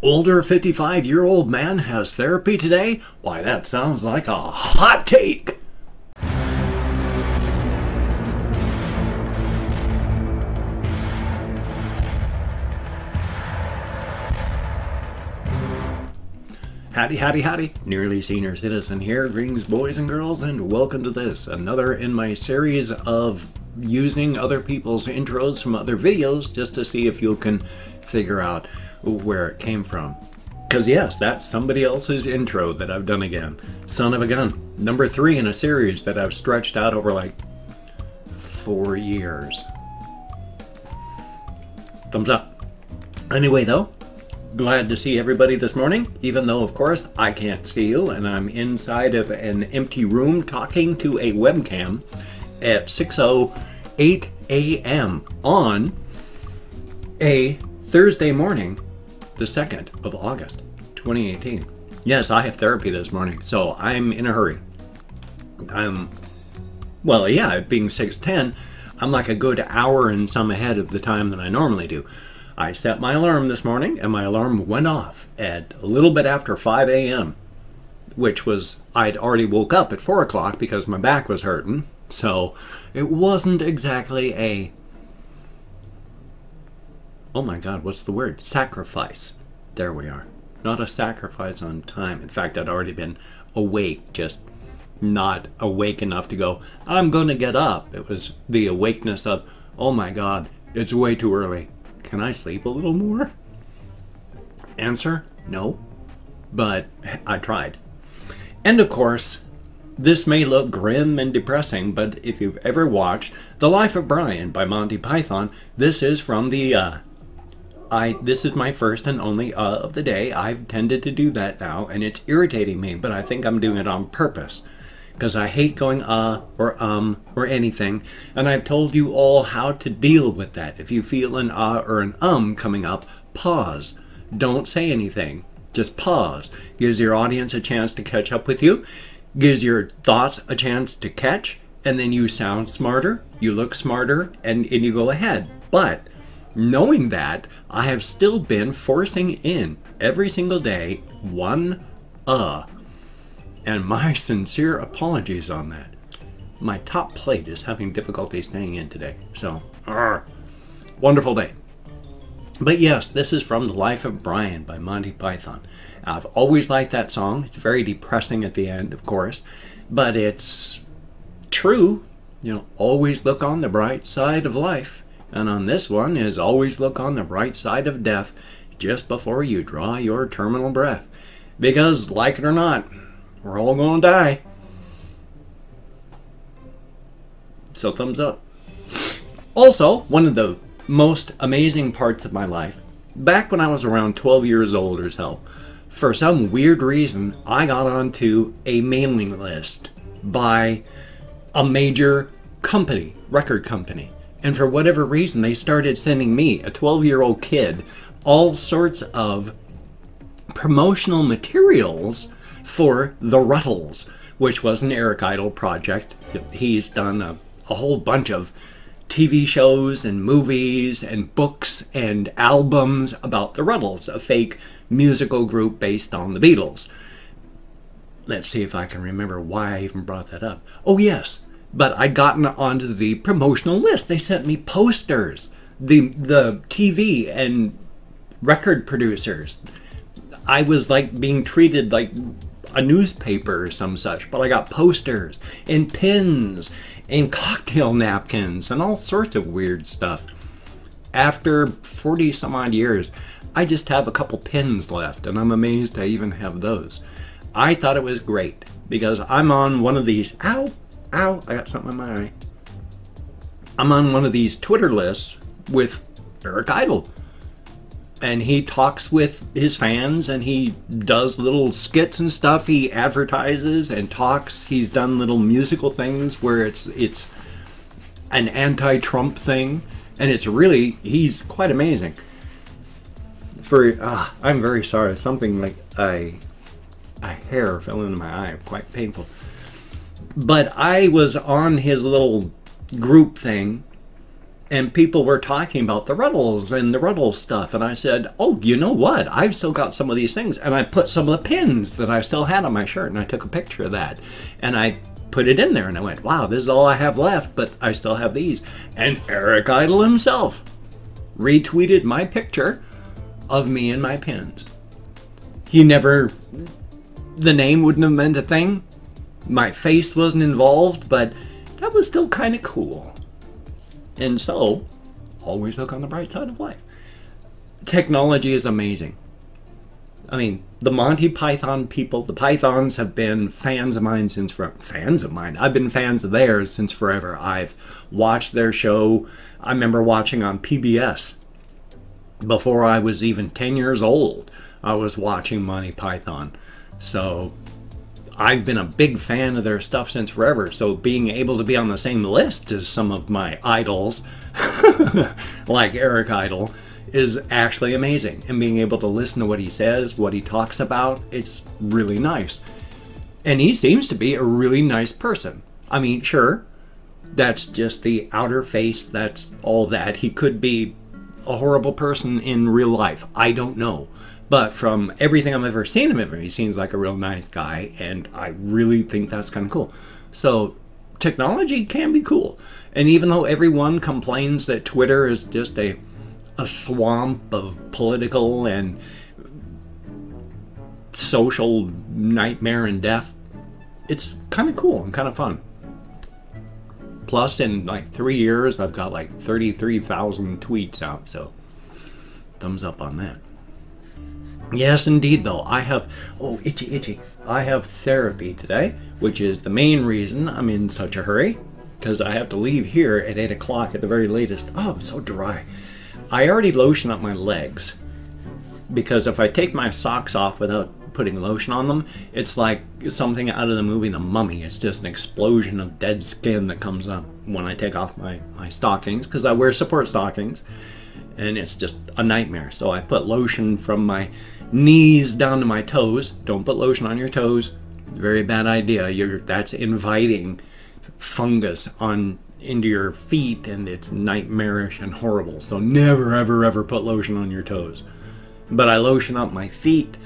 Older 55-year-old man has therapy today? Why, that sounds like a hot take! Howdy, howdy, howdy. Nearly Senior Citizen here. Greetings, boys and girls, and welcome to this, another in my series of using other people's intros from other videos just to see if you can figure out where it came from. Because yes, that's somebody else's intro that I've done again. Son of a gun. Number 3 in a series that I've stretched out over like 4 years. Thumbs up. Anyway though, glad to see everybody this morning, even though of course I can't see you and I'm inside of an empty room talking to a webcam at 6:08 a.m. on a Thursday morning, the 2nd of August, 2018. Yes, I have therapy this morning, so I'm in a hurry. Well, yeah, being 6:10, I'm like a good hour and some ahead of the time that I normally do. I set my alarm this morning, and my alarm went off at a little bit after 5 a.m., which was, I'd already woke up at 4 o'clock because my back was hurting, so it wasn't exactly a, oh my God, what's the word? Sacrifice. There we are. Not a sacrifice on time. In fact, I'd already been awake, just not awake enough to go, I'm going to get up. It was the awakeness of, oh my God, it's way too early. Can I sleep a little more? Answer, no. But I tried. And of course, this may look grim and depressing, but if you've ever watched The Life of Brian by Monty Python, this is from the, this is my first and only of the day. I've tended to do that now, and it's irritating me, but I think I'm doing it on purpose. Because I hate going or anything, and I've told you all how to deal with that. If you feel an or an coming up, pause. Don't say anything. Just pause. Gives your audience a chance to catch up with you. Gives your thoughts a chance to catch, and then you sound smarter, you look smarter, and you go ahead. But knowing that, I have still been forcing in every single day one and my sincere apologies on that. My top plate is having difficulty staying in today, so wonderful day. But yes, this is from The Life of Brian by Monty Python. I've always liked that song. It's very depressing at the end, of course, but it's true. You know, always look on the bright side of life. And on this one is always look on the bright side of death just before you draw your terminal breath. Because, like it or not, we're all gonna die. So thumbs up. Also, one of the most amazing parts of my life, back when I was around 12 years old or so, for some weird reason, I got onto a mailing list by a major company, record company. And for whatever reason, they started sending me, a 12-year-old kid, all sorts of promotional materials for The Ruttles, which was an Eric Idle project. He's done a whole bunch of TV shows and movies and books and albums about The Ruttles, a fake musical group based on the Beatles. Let's see if I can remember why I even brought that up. Oh yes, but I'd gotten onto the promotional list. They sent me posters, the TV and record producers. I was like being treated like a newspaper or some such, but I got posters and pins and cocktail napkins and all sorts of weird stuff. After 40 some odd years, I just have a couple pins left, and I'm amazed I even have those. I thought it was great because I'm on one of these, ow, I got something in my eye. I'm on one of these Twitter lists with Eric Idle. And he talks with his fans, and he does little skits and stuff. He advertises and talks. He's done little musical things where it's an anti-Trump thing, and it's really, he's quite amazing. I'm very sorry. Something like a hair fell into my eye. Quite painful. But I was on his little group thing, And people were talking about the Ruddles and the Ruddle stuff. And I said, oh, you know what? I've still got some of these things. And I put some of the pins that I still had on my shirt. And I took a picture of that. And I put it in there. And I went, wow, this is all I have left. But I still have these. And Eric Idle himself retweeted my picture of me and my pins. He never... The name wouldn't have meant a thing. My face wasn't involved. But that was still kind of cool. And so, always look on the bright side of life. Technology is amazing. I mean, the Monty Python people, the Pythons have been fans of mine since forever. Fans of mine? I've been fans of theirs since forever. I've watched their show. I remember watching on PBS. Before I was even 10 years old, I was watching Monty Python. So... I've been a big fan of their stuff since forever, so being able to be on the same list as some of my idols, like Eric Idle, is actually amazing. And being able to listen to what he says, what he talks about, it's really nice. And he seems to be a really nice person. I mean, sure, that's just the outer face, that's all that. He could be a horrible person in real life. I don't know. But from everything I've ever seen him, he seems like a real nice guy, and I really think that's kind of cool. So technology can be cool. And even though everyone complains that Twitter is just a swamp of political and social nightmare and death, it's kind of cool and kind of fun. Plus, in like 3 years, I've got like 33,000 tweets out, so thumbs up on that. Yes, indeed, though. I have... Oh, itchy. I have therapy today, which is the main reason I'm in such a hurry, because I have to leave here at 8 o'clock at the very latest. Oh, I'm so dry. I already lotion up my legs, because if I take my socks off without putting lotion on them, it's like something out of the movie The Mummy. It's just an explosion of dead skin that comes up when I take off my stockings, because I wear support stockings, and it's just a nightmare. So I put lotion from my knees down to my toes. Don't put lotion on your toes. Very bad idea. That's inviting fungus into your feet, and it's nightmarish and horrible. So never, ever, ever put lotion on your toes. But I lotion up my feet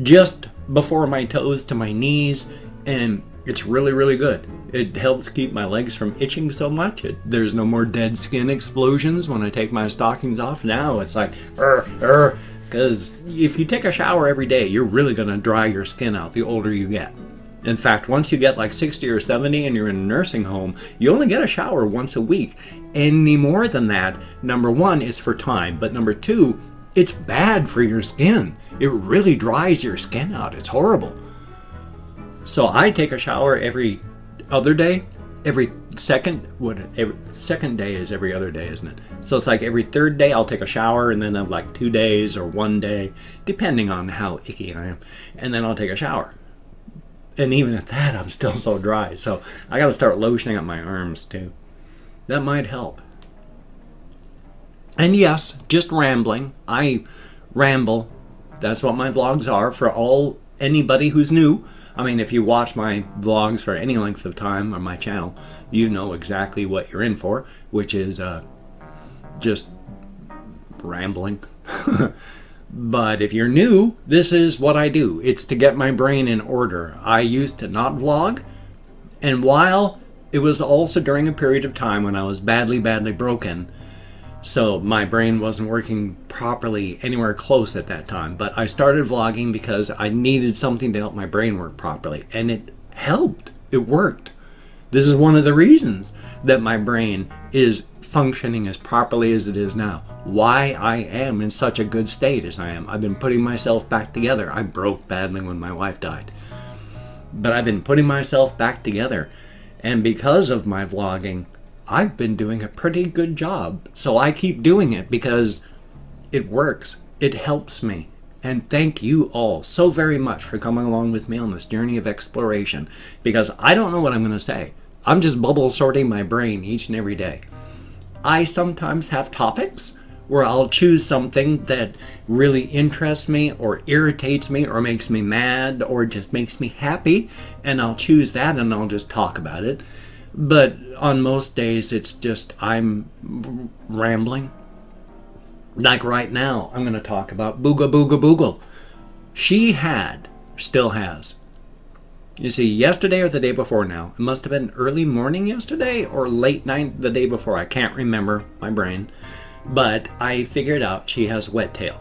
just before my toes to my knees, and it's really, really good. It helps keep my legs from itching so much. There's no more dead skin explosions when I take my stockings off. Now it's like, because if you take a shower every day, you're really going to dry your skin out the older you get. In fact, once you get like 60 or 70 and you're in a nursing home, you only get a shower once a week. Any more than that, number one, is for time, but number two, it's bad for your skin. It really dries your skin out. It's horrible. So I take a shower every other day. Every second day is every other day, isn't it? So it's like every third day I'll take a shower, and then I've like 2 days or 1 day, depending on how icky I am, and then I'll take a shower. And even at that, I'm still so dry. So I got to start lotioning up my arms too. That might help. And yes, just rambling. I ramble. That's what my vlogs are for anybody who's new. I mean, if you watch my vlogs for any length of time on my channel, you know exactly what you're in for, which is just rambling. But if you're new, this is what I do. It's to get my brain in order. I used to not vlog, and while it was also during a period of time when I was badly, badly broken, so my brain wasn't working properly anywhere close at that time. But I started vlogging because I needed something to help my brain work properly. And it helped. It worked. This is one of the reasons that my brain is functioning as properly as it is now. Why I am in such a good state as I am. I've been putting myself back together. I broke badly when my wife died. But I've been putting myself back together. And because of my vlogging, I've been doing a pretty good job. So I keep doing it because it works. It helps me. And thank you all so very much for coming along with me on this journey of exploration, because I don't know what I'm going to say. I'm just bubble sorting my brain each and every day. I sometimes have topics where I'll choose something that really interests me or irritates me or makes me mad or just makes me happy, and I'll choose that and I'll just talk about it. But on most days, it's just I'm rambling. Like right now, I'm going to talk about Booga Booga Boogle. She had, still has. You see, yesterday or the day before now, it must have been early morning yesterday or late night the day before. I can't remember, my brain. But I figured out she has wet tail.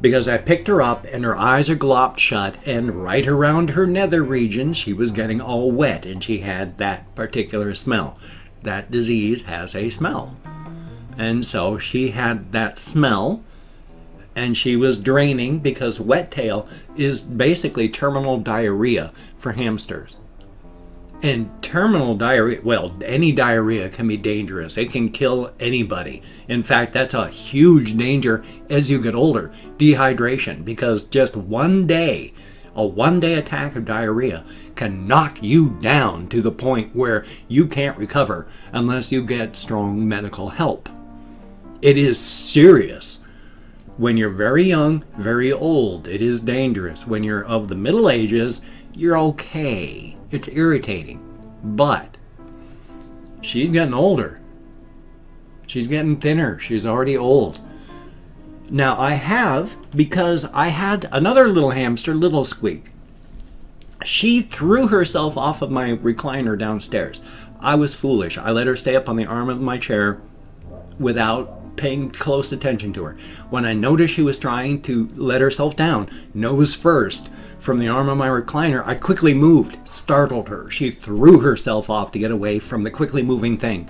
Because I picked her up and her eyes are glopped shut, and right around her nether region she was getting all wet, and she had that particular smell. That disease has a smell. And so she had that smell, and she was draining, because wet tail is basically terminal diarrhea for hamsters. And terminal diarrhea, well, any diarrhea can be dangerous. It can kill anybody. In fact, that's a huge danger as you get older. Dehydration, because just one day, a one-day attack of diarrhea can knock you down to the point where you can't recover unless you get strong medical help. It is serious. When you're very young, very old, it is dangerous. When you're of the Middle Ages, you're okay. It's irritating. But she's getting older. She's getting thinner. She's already old. Now I have, because I had another little hamster, Little Squeak. She threw herself off of my recliner downstairs. I was foolish. I let her stay up on the arm of my chair without paying close attention to her. When I noticed she was trying to let herself down, nose first, from the arm of my recliner, I quickly moved, startled her. She threw herself off to get away from the quickly moving thing.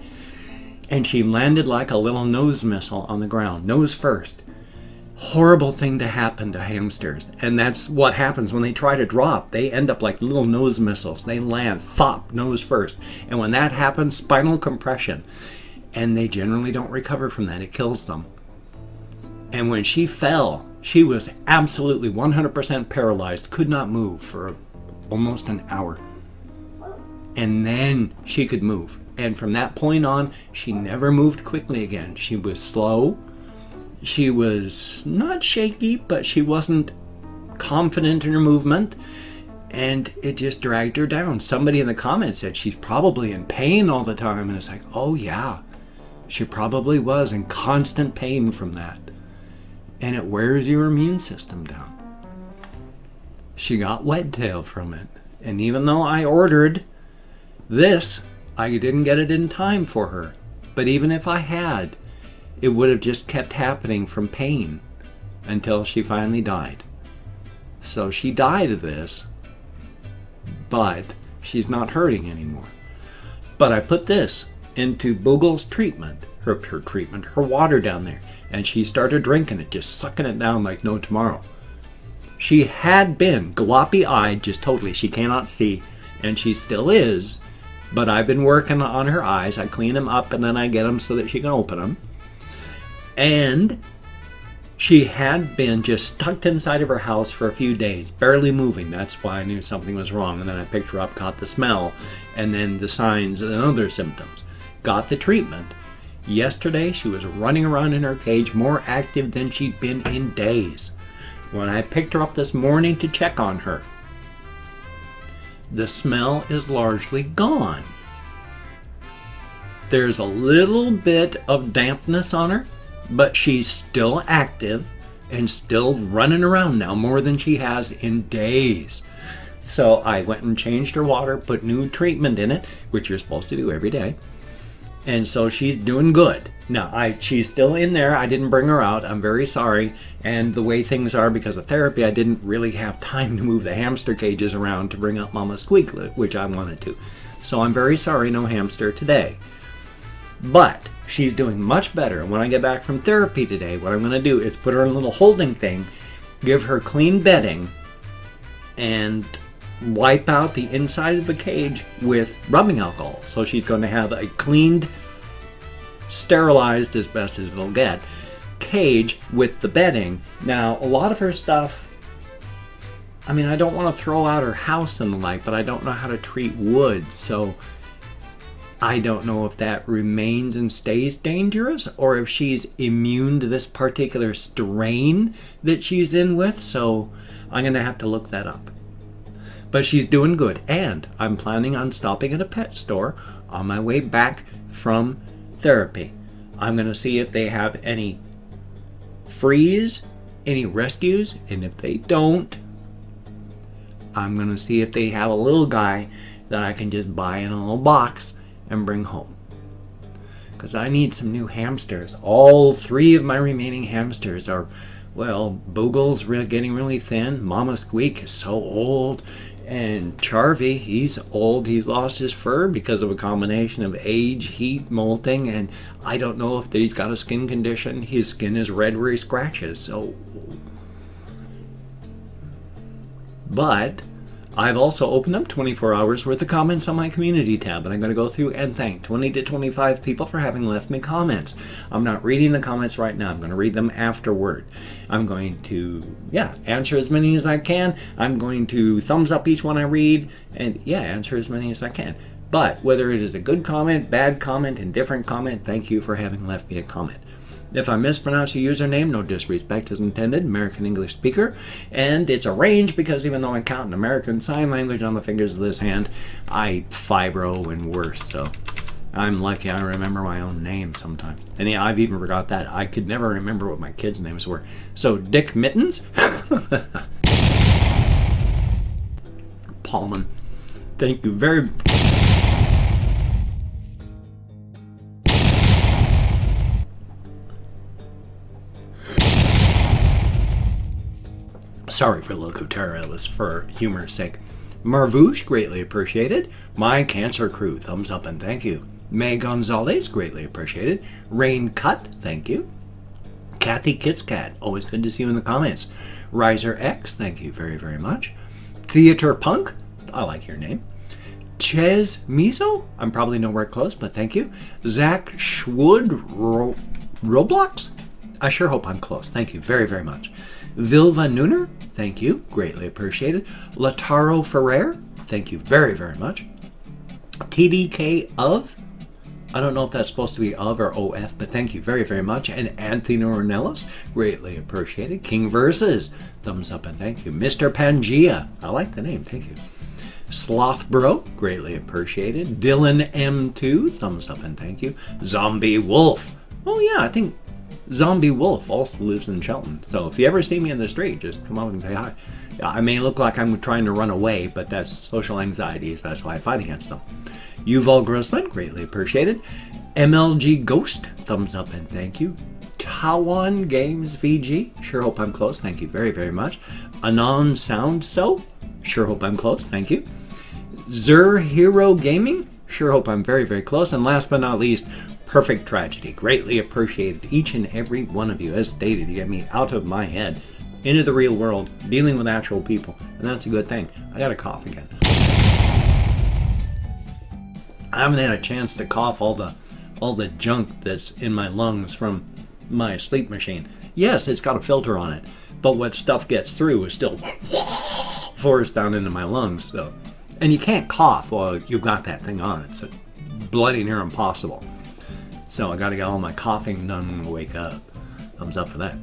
And she landed like a little nose missile on the ground, nose first. Horrible thing to happen to hamsters. And that's what happens when they try to drop. They end up like little nose missiles. They land, thop, nose first. And when that happens, spinal compression. And they generally don't recover from that. It kills them. And when she fell, she was absolutely 100% paralyzed, could not move for almost an hour. And then she could move. And from that point on, she never moved quickly again. She was slow. She was not shaky, but she wasn't confident in her movement. And it just dragged her down. Somebody in the comments said she's probably in pain all the time. And it's like, oh yeah, she probably was in constant pain from that. And it wears your immune system down. She got wet tail from it. And even though I ordered this, I didn't get it in time for her. But even if I had, it would have just kept happening from pain until she finally died. So she died of this, but she's not hurting anymore. But I put this into Boogle's treatment, her water down there, and she started drinking it, just sucking it down like no tomorrow. She had been gloppy-eyed, just totally, she cannot see, and she still is, but I've been working on her eyes. I clean them up and then I get them so that she can open them. And she had been just tucked inside of her house for a few days, barely moving. That's why I knew something was wrong. And then I picked her up, got the smell, and then the signs and other symptoms. Got the treatment. Yesterday, she was running around in her cage, more active than she'd been in days. When I picked her up this morning to check on her, the smell is largely gone. There's a little bit of dampness on her, but she's still active and still running around now more than she has in days. So I went and changed her water, put new treatment in it, which you're supposed to do every day. And so she's doing good. Now, she's still in there. I didn't bring her out. I'm very sorry. And the way things are, because of therapy, I didn't really have time to move the hamster cages around to bring up Mama Squeaklet, which I wanted to. So I'm very sorry, no hamster today. But she's doing much better. And when I get back from therapy today, what I'm going to do is put her in a little holding thing, give her clean bedding, and wipe out the inside of the cage with rubbing alcohol. So she's going to have a cleaned, sterilized as best as it'll get, cage with the bedding. Now, a lot of her stuff, I mean, I don't want to throw out her house and the like, but I don't know how to treat wood. So I don't know if that remains and stays dangerous or if she's immune to this particular strain that she's in with. So I'm going to have to look that up. But she's doing good, and I'm planning on stopping at a pet store on my way back from therapy. I'm going to see if they have any frees, any rescues, and if they don't, I'm going to see if they have a little guy that I can just buy in a little box and bring home. Because I need some new hamsters. All 3 of my remaining hamsters are, well, Boogle's getting really thin. Mama Squeak is so old. And Charvy, he's old. He's lost his fur because of a combination of age, heat, molting, and I don't know if he's got a skin condition. His skin is red where he scratches. So, but I've also opened up 24 hours worth of comments on my community tab, and I'm going to go through and thank 20 to 25 people for having left me comments. I'm not reading the comments right now. I'm going to read them afterward. I'm going to, answer as many as I can. I'm going to thumbs up each one I read, and answer as many as I can. But whether it is a good comment, bad comment, indifferent comment, thank you for having left me a comment. If I mispronounce your username, no disrespect is intended, American English speaker, and it's a range because even though I count in American Sign Language on the fingers of this hand, I fibro and worse, so I'm lucky I remember my own name sometimes. And I've even forgot that. I could never remember what my kids' names were. So, Dick Mittens? Paulman, thank you very much. Sorry for Locuterra, it was for humor's sake. Marvouche, greatly appreciated. My Cancer Crew, thumbs up and thank you. May Gonzalez, greatly appreciated. Rain Cut, thank you. Kathy Kitscat, always good to see you in the comments. Riser X, thank you very, very much. Theater Punk, I like your name. Ches Miso, I'm probably nowhere close, but thank you. Zach Schwood Roblox, I sure hope I'm close. Thank you very, very much. Vilva Nooner, thank you, greatly appreciated. Lataro Ferrer, thank you very, very much. TDK of, I don't know if that's supposed to be of or OF, but thank you very, very much. And Anthony Ornelas, greatly appreciated. King Versus, thumbs up and thank you. Mr. Pangea, I like the name, thank you. Sloth Bro, greatly appreciated. Dylan M2, thumbs up and thank you. Zombie Wolf, oh yeah, I think Zombie Wolf also lives in Shelton, so if you ever see me in the street, just come up and say hi. I may look like I'm trying to run away, but that's social anxieties. That's why I fight against them. Yuval Grossman, greatly appreciated. MLG Ghost, thumbs up and thank you. Tawan Games VG, sure hope I'm close. Thank you very, very much. Anon Sound So, sure hope I'm close. Thank you. Zur Hero Gaming, sure hope I'm very, very close. And last but not least, Perfect Tragedy. Greatly appreciated each and every one of you. As stated, you get me out of my head, into the real world, dealing with actual people, and that's a good thing. I got to cough again. I haven't had a chance to cough all the junk that's in my lungs from my sleep machine. Yes, it's got a filter on it, but what stuff gets through is still forced down into my lungs. So, and you can't cough while you've got that thing on. It's bloody near impossible. So I got to get all my coughing done when I wake up. Thumbs up for that.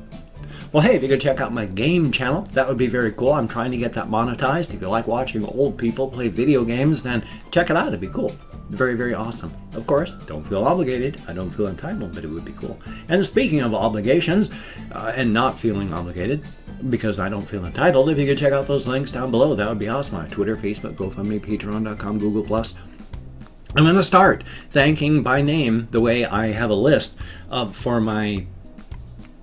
Well, hey, if you could check out my game channel, that would be very cool. I'm trying to get that monetized. If you like watching old people play video games, then check it out. It'd be cool. Very, very awesome. Of course, don't feel obligated. I don't feel entitled, but it would be cool. And speaking of obligations, and not feeling obligated, because I don't feel entitled, if you could check out those links down below, that would be awesome. My Twitter, Facebook, GoFundMe, Patreon.com, Google+. I'm going to start thanking by name the way I have a list for my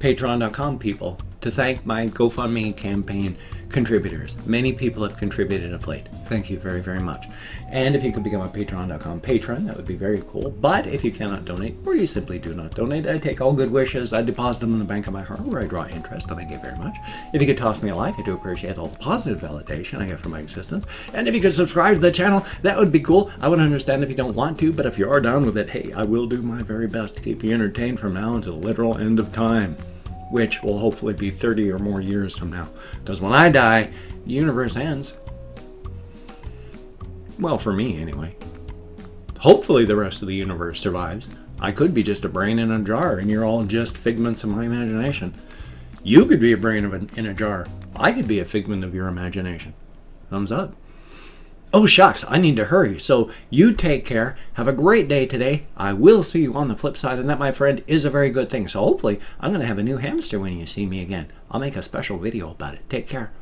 Patreon.com people to thank my GoFundMe campaign contributors. Many people have contributed of late. Thank you very, very much. And if you could become a Patreon.com patron, that would be very cool. But if you cannot donate, or you simply do not donate, I take all good wishes, I deposit them in the bank of my heart where I draw interest, and thank you very much. If you could toss me a like, I do appreciate all the positive validation I get from my existence. And if you could subscribe to the channel, that would be cool. I would understand if you don't want to, but if you are down with it, hey, I will do my very best to keep you entertained from now until the literal end of time, which will hopefully be 30 or more years from now. Because when I die, the universe ends. Well, for me, anyway. Hopefully the rest of the universe survives. I could be just a brain in a jar, and you're all just figments of my imagination. You could be a brain in a jar. I could be a figment of your imagination. Thumbs up. Oh shucks, I need to hurry. So you take care. Have a great day today. I will see you on the flip side, and that, my friend, is a very good thing. So hopefully I'm going to have a new hamster when you see me again. I'll make a special video about it. Take care.